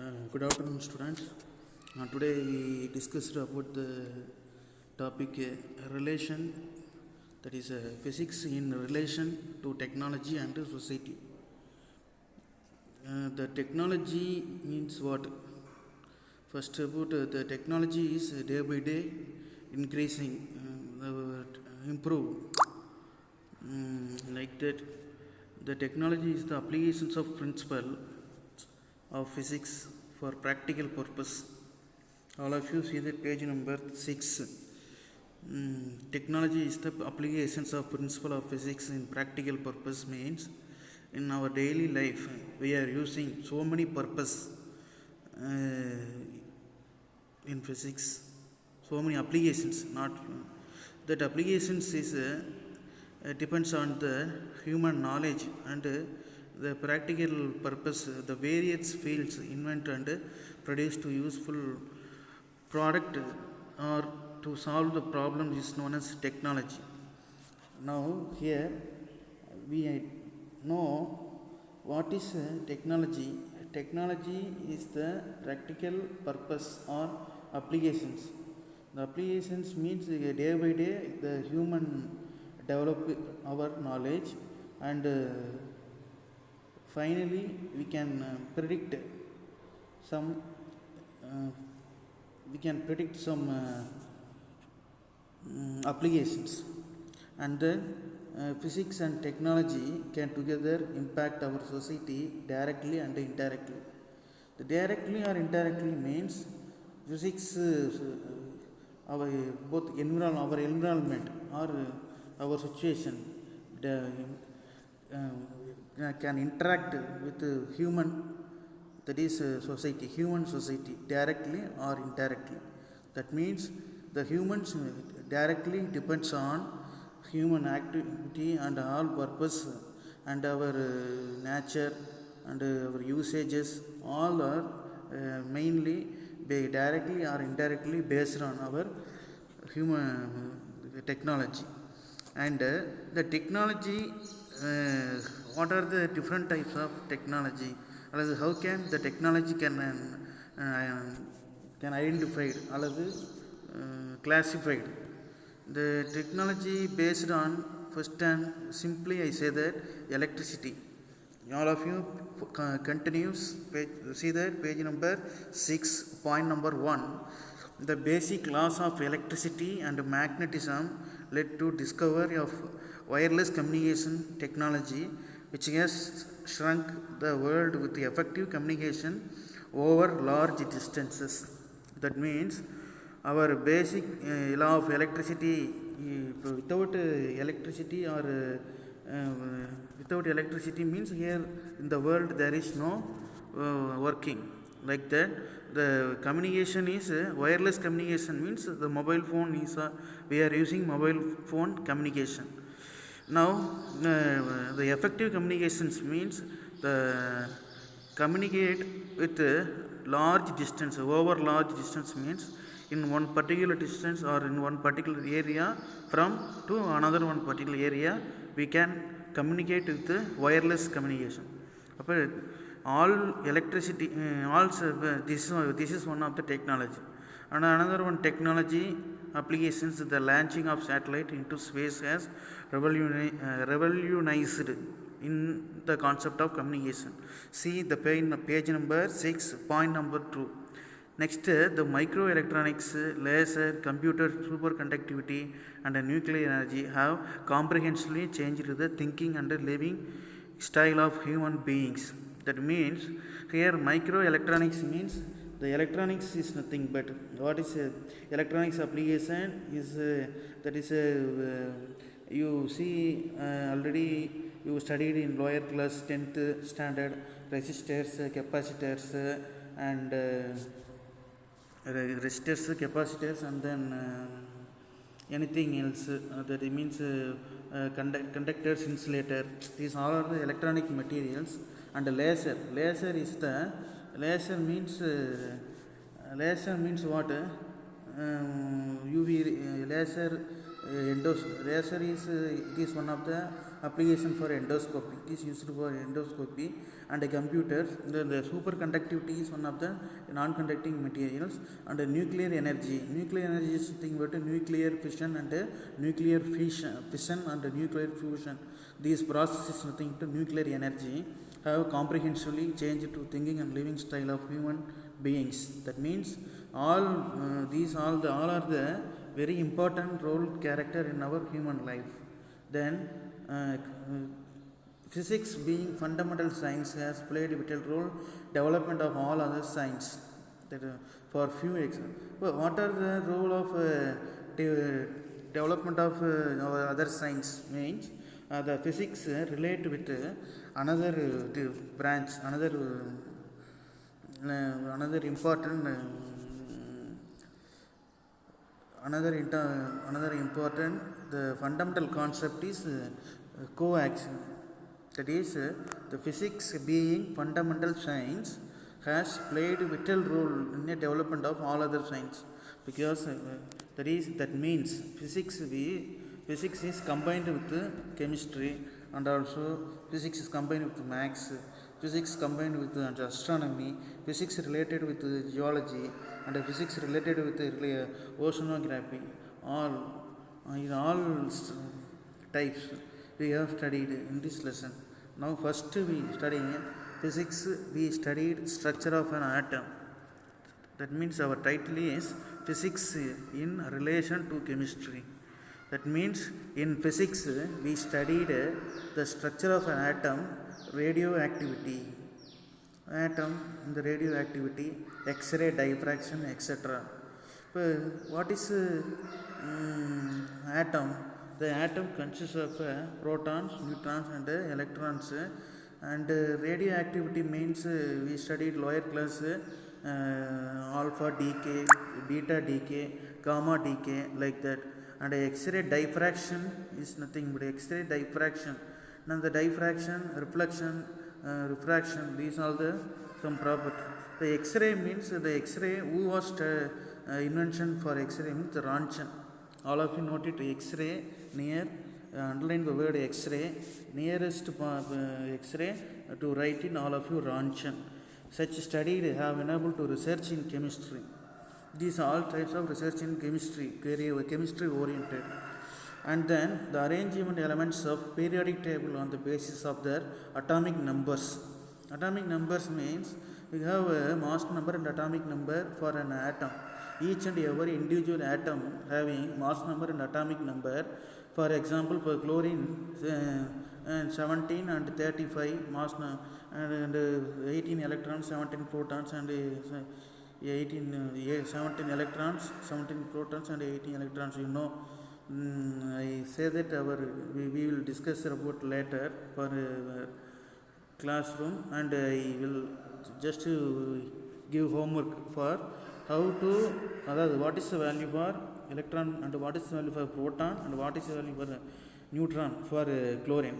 Good afternoon, students. Today we discussed about the topic relation, that is physics in relation to technology and society. The technology means what? First, about the technology is day by day increasing, improve. Like that, the technology is the applications of principle of physics for practical purpose. All of you see the page number 6. Technology is the applications of principle of physics in practical purpose means in our daily life we are using so many purpose in physics, so many applications. Not that applications is depends on the human knowledge and the practical purpose, the various fields invent and produce to useful product or to solve the problem is known as technology. Now here we know what is technology. Technology is the practical purpose or applications. The applications means day by day the human develop our knowledge and finally we can predict some applications, and then physics and technology can together impact our society directly and indirectly. The directly or indirectly means physics our both our environment or our situation can interact with human, that is human society directly or indirectly. That means the humans directly depends on human activity and all purpose and our nature and our usages all are mainly directly or indirectly based on our human technology. And the technology, what are the different types of technology, or how can the technology can identified or classified? The technology based on, first and simply I say that electricity. All of you continues page, see that page number 6, point number 1. The basic laws of electricity and magnetism led to discovery of wireless communication technology, which has shrunk the world with the effective communication over large distances. That means our basic law of electricity, without electricity or without electricity means here in the world there is no working. Like that, the communication is wireless communication means the mobile phone is we are using mobile phone communication. Now the effective communications means the communicate with large distance, over large distance means in one particular distance or in one particular area from to another one particular area we can communicate with wireless communication. All electricity this is one of the technology. And another one technology applications, the launching of satellite into space has revolutionized in the concept of communication. See the page number 6, point number 2. Next, the microelectronics, laser, computer, superconductivity and nuclear energy have comprehensively changed the thinking and living style of human beings. That means here microelectronics means the electronics is nothing but what is electronics application is that is you see already you studied in lower class 10th standard resistors, capacitors and resistors, capacitors, and then anything else that means conductors, insulator. These all are the electronic materials. And laser is the laser means what? UV laser laser is it is one of the application for endoscopy. It is used for endoscopy and a computer. The superconductivity is one of the non-conducting materials. And nuclear energy. Nuclear energy is nothing but nuclear fission and nuclear fission and nuclear fusion. These processes nothing but nuclear energy have comprehensively changed to thinking and living style of human beings. That means all are the very important role character in our human life. Then physics being fundamental science has played a vital role development of all other science. That for few examples, what are the role of development of our other science means the physics relate with another branch, another important another important the fundamental concept is coaxium. That is the physics being fundamental science has played a vital role in the development of all other science, because that means physics is combined with chemistry, and also physics is combined with maths, physics combined with astronomy, physics related with geology, and physics related with oceanography. In all types we have studied in this lesson. Now first we study physics. We studied structure of an atom. That means our title is physics in relation to chemistry. That means in physics we studied the structure of an atom, radioactivity, in the radioactivity, X-ray diffraction, etc. What is atom? The atom consists of protons, neutrons and electrons, and radioactivity means we studied lower class alpha decay, beta decay, gamma decay, like that. And X-ray diffraction is nothing but X-ray diffraction. Now the diffraction, reflection, refraction, these are the some property. The X-ray means the X-ray, who was invention for X-ray means Röntgen. All of you note it, X-ray near, underline the word X-ray, nearest X-ray to write in all of you Röntgen. Such study have enabled to research in chemistry. These are all types of research in chemistry, chemistry oriented. And then the arrangement elements of periodic table on the basis of their atomic numbers. Atomic numbers means we have a mass number and atomic number for an atom. Each and every individual atom having mass number and atomic number. For example, for chlorine 17 and 35 mass and 18 electrons, 17 protons and 17 electrons, 17 protons and 18 electrons. I say that we will discuss about later for classroom, and I will just give homework for how to what is the value for electron and what is the value for proton and what is the value for neutron for chlorine.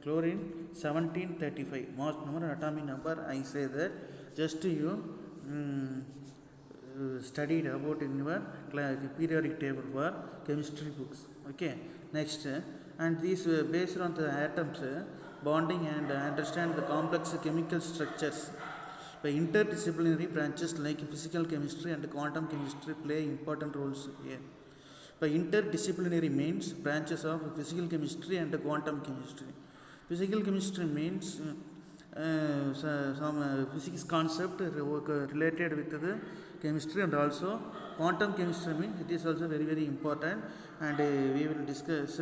Chlorine 1735 mass number and atomic number. I say that just you studied about in your periodic table for chemistry books. Okay, next, and these based on the atoms bonding and understand the complex chemical structures. The interdisciplinary branches like physical chemistry and quantum chemistry play important roles here. By interdisciplinary means branches of physical chemistry and quantum chemistry. Physical chemistry means some physics concept related with the chemistry, and also quantum chemistry means it is also very very important, and we will discuss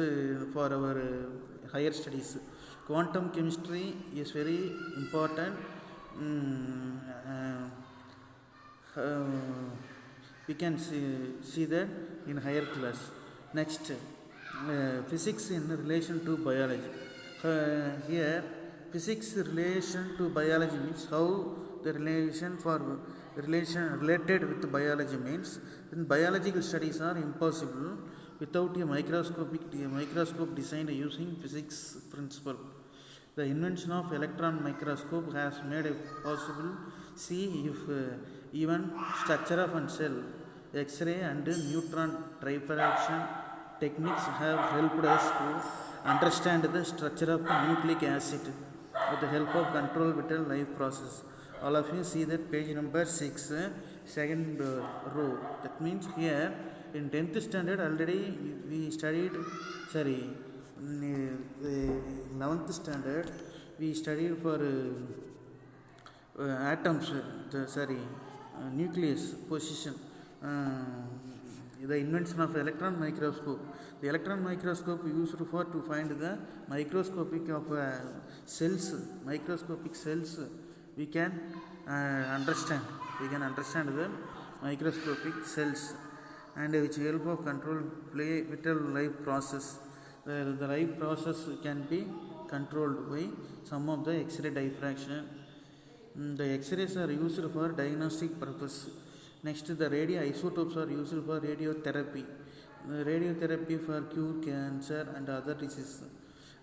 for our higher studies. Quantum chemistry is very important. We can see that in higher class. Next, physics in relation to biology. Here physics relation to biology means how the relation related with biology means then biological studies are impossible without a microscope designed using physics principle. The invention of electron microscope has made it possible see if even structure of a cell, X-ray and neutron diffraction techniques have helped us to understand the structure of the nucleic acid with the help of control vital life process. All of you see that page number 6, second row. That means here in 10th standard already we studied, sorry, in 11th standard we studied for atoms, nucleus position, the invention of electron microscope. The electron microscope used for to find the microscopic of cells, microscopic cells. We can understand the microscopic cells, and which help of control play vital life process. The life process can be controlled by some of the X-ray diffraction. The X-rays are used for diagnostic purpose. Next, the radioisotopes are used for radiotherapy. Radiotherapy for cure cancer and other diseases.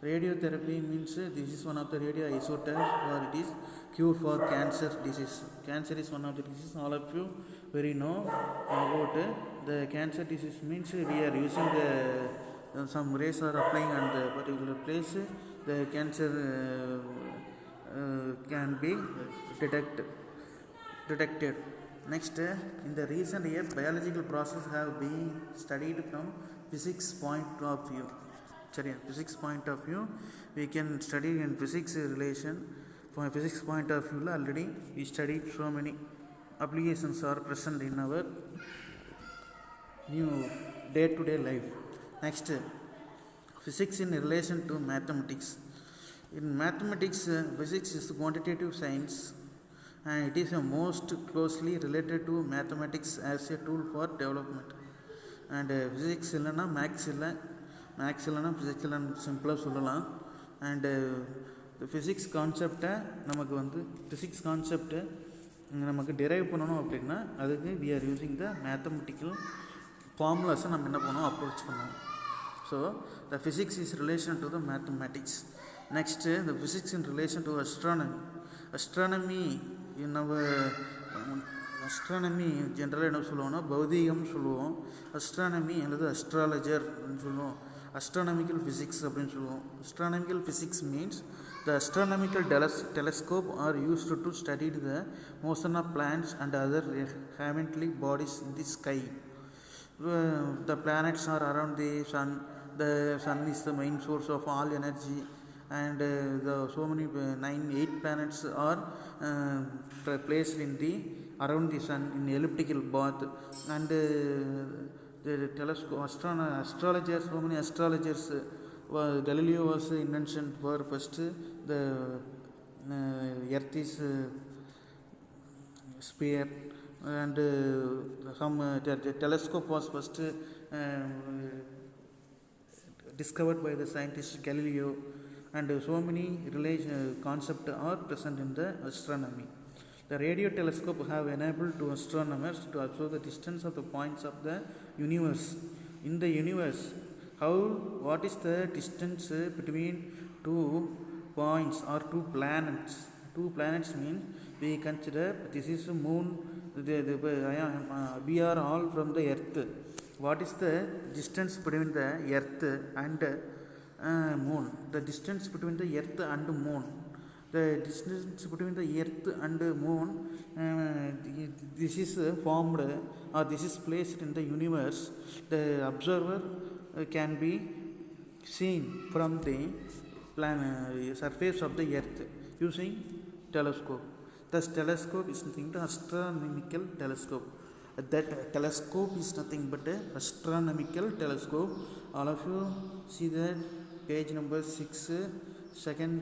Radiotherapy means this is one of the radioisotopes, or it is cure for cancer disease. Cancer is one of the diseases all of you very know about. The cancer disease means we are using the some rays are applying on the particular place. The cancer can be detected. Next, in the recent years, biological processes have been studied from physics point of view. Physics point of view, we can study in physics relation. From a physics point of view, already we studied so many applications are present in our new day-to-day life. Next, physics in relation to mathematics. In mathematics, physics is quantitative science, and it is most closely related to mathematics as a tool for development. And physics illana maths illa, maths illana physics illa simpler sollalam. And the physics concept namakku vandu physics concept நமக்கு derive பண்ணனும் அப்படினா அதுக்கு we are using the mathematical formulas நம்ம என்ன பண்ணனும் approach பண்ணனும். So the physics is relation to the mathematics. Next, the physics in relation to astronomy. Astronomy in our astronomy generally என்ன சொல்லுவோம்னா பௌதிகம் சொல்லுவோம். astronomy அல்லது astrologer ன்னு சொல்லுவோம். astronomical physics அப்படினு சொல்லுவோம். astronomical physics means the astronomical telescope are used to study the motion of planets and other heavenly bodies in the sky. The planets are around the sun. The sun is the main source of all energy, and the so many 8 planets are placed in the around the sun in elliptical path. And the telescope astrologers, so many astrologers, Galileo was invention for first the earth is sphere, and some telescope was first discovered by the scientist Galileo, and so many concepts are present in the astronomy. The radio telescope have enabled to astronomers to observe the distance of the points of the universe. In the universe, what is the distance between 2 points or 2 planets? 2 planets means we consider this is moon, we are all from the earth. What is the distance between the earth and moon? The distance between the earth and moon, the distance between the earth and moon, this is formed, or this is placed in the universe. The observer can be seen from the surface of the earth using telescope. Thus telescope is nothing but astronomical telescope. That telescope is nothing but an astronomical telescope. All of you see that page number 6, second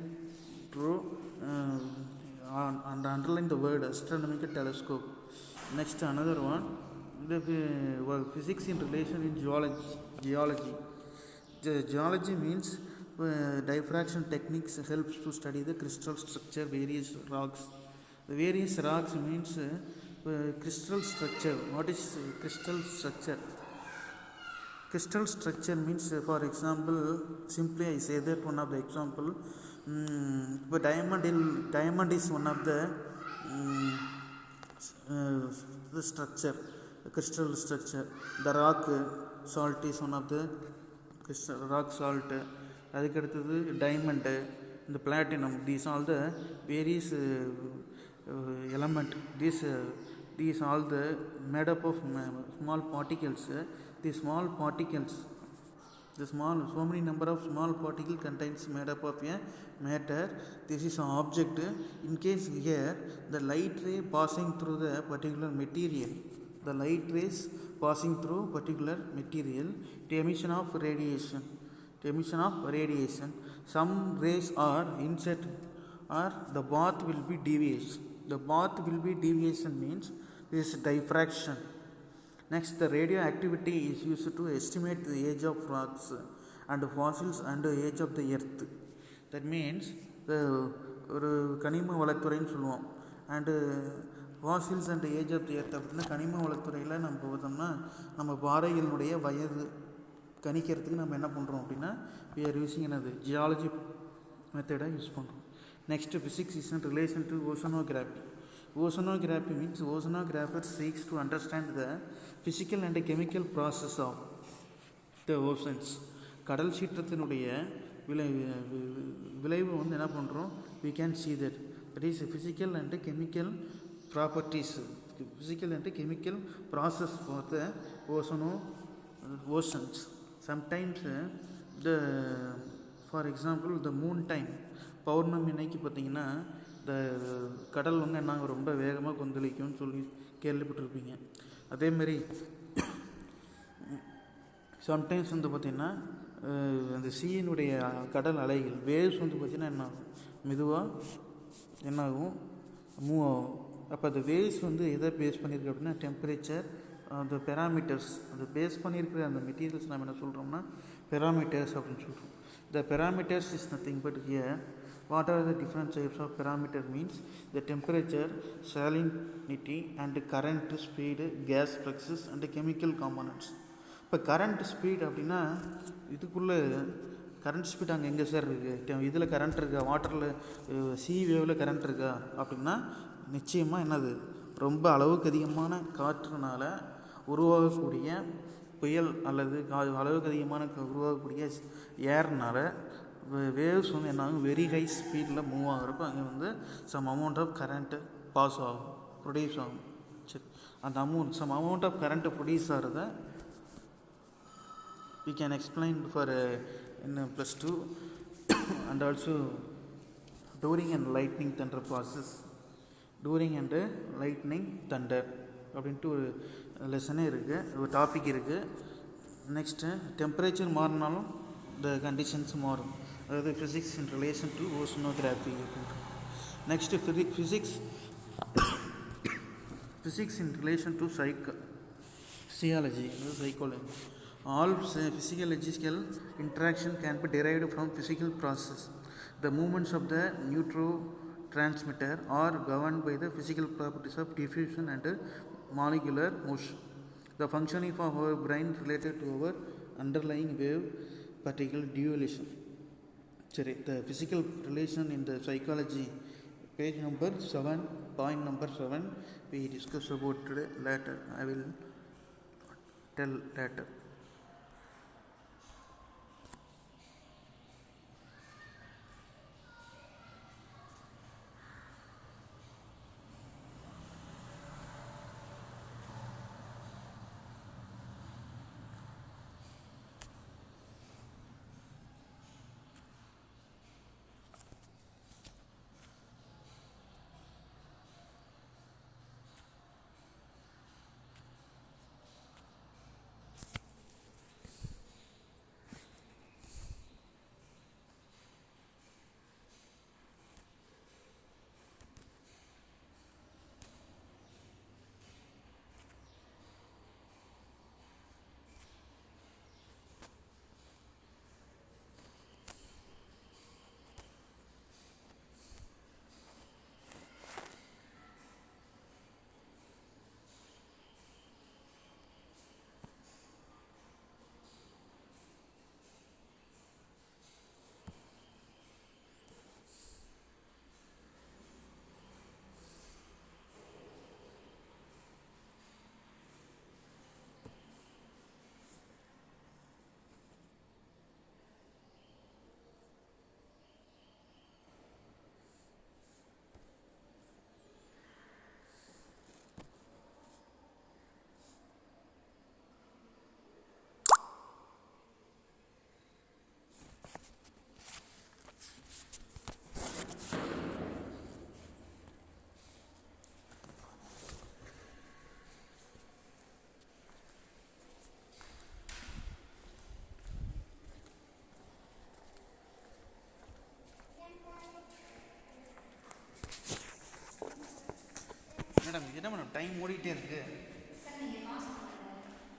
row, and underline the word astronomical telescope. Next, another one, the physics in relation in geology. Geology means diffraction techniques helps to study the crystal structure, various rocks. The various rocks means crystal structure. What is crystal structure? Crystal structure means, for example, simply I say that one of the example, but diamond is one of the structure, the crystal structure. The rock salt is one of the crystal rock salt. அதுக்கடுத்தது diamond, இந்த platinum. These all the various element. These all the made up of small particles. The small particles, so many number of small particles contains made up of a matter. This is an object. In case here the light ray passing through the particular material, the light rays passing through particular material, the emission of radiation, some rays are inset, or the path will be deviation. The path will be deviation means this is diffraction. Next, the radioactivity is used to estimate the age of rocks and fossils and the age of the earth. That means ஒரு கனிம வளத்துறைன்னு சொல்லுவோம். And fossils and age of the earth அப்படின்னா கனிம வளத்துறையில் நம்ம பார்த்தோம்னா நம்ம பாறைகளினுடைய வயது கணிக்கிறதுக்கு நம்ம என்ன பண்ணுறோம் அப்படின்னா we are using என்னது ஜியாலஜி மெத்தடை யூஸ் பண்ணுறோம். Next, physics is in relation to oceanography. Oceanography means oceanographer seeks to understand the physical and chemical process of the oceans. கடல் சீற்றத்தினுடைய விளைவு வந்து என்ன பண்ணுறோம், we can see that is physical and chemical properties, physical and chemical process for the oceans. Sometimes for example the moon time, பௌர்ணமி அன்னைக்கு பார்த்திங்கன்னா இந்த கடல் வந்து என்னாங்க ரொம்ப வேகமாக கொந்தளிக்கும்னு சொல்லி கேள்விப்பட்டிருப்பீங்க. அதேமாரி சம்டைம்ஸ் வந்து பார்த்திங்கன்னா அந்த சீயினுடைய கடல் அலைகள் வேவ்ஸ் வந்து பார்த்திங்கன்னா என்னாகும், மெதுவாக என்னாகும், மூவ் ஆகும். அப்போ அந்த வேவ்ஸ் வந்து எதை பேஸ் பண்ணியிருக்கு அப்படின்னா டெம்பரேச்சர், அந்த பெராமீட்டர்ஸ், அந்த பேஸ் பண்ணியிருக்கிற அந்த மெட்டீரியல்ஸ் நம்ம என்ன சொல்கிறோம்னா பெராமீட்டர்ஸ் அப்படின்னு சொல்கிறோம். The parameters is nothing but here. What are the different types of parameter means the temperature, salinity and current, speed, gas fluxes and chemical components. இப்போ கரண்ட் ஸ்பீட் அப்படின்னா இதுக்குள்ளே கரண்ட் ஸ்பீட் அங்கே எங்கே சார் இருக்குது, இதில் current இருக்கா, வாட்டரில் C வேவில் current இருக்கா அப்படின்னா நிச்சயமாக என்னது ரொம்ப அளவுக்கு அதிகமான காற்றுனால உருவாகக்கூடிய புயல் அல்லது அளவுக்கு அதிகமான உருவாகக்கூடிய ஏர்னால வேவ்ஸ் வந்து என்ன ஆகும், வெரி ஹை ஸ்பீடில் மூவ் ஆகிறப்ப அங்கே வந்து some amount of current pass ஆகும், ப்ரொடியூஸ் ஆகும். சரி, அந்த some amount of current produce ஆகிறத we can explain for in +2 and also during and lightning thunder process. During and lightning thunder அப்படின்ட்டு ஒரு லெசனே இருக்குது, ஒரு டாபிக் இருக்குது. நெக்ஸ்ட்டு டெம்பரேச்சர் மாறினாலும் இந்த கண்டிஷன்ஸ் மாறும், அதாவது physics in relation to oceanography அப்படின்ட்டு. Next physics in relation to physiology, psychology. All physiological interaction can be derived from physical process. The movements of the neurotransmitter are governed by the physical properties of diffusion and molecular motion. The functioning of our brain related to our underlying wave particle dualism. Sorry, the physical relation in the psychology, page number 7, point number 7, we discuss about today later. I will tell later. Time ஓடிக்கிட்டே இருக்கு.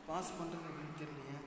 Pass பண்ணுறது அப்படின்னு தெரியலையே.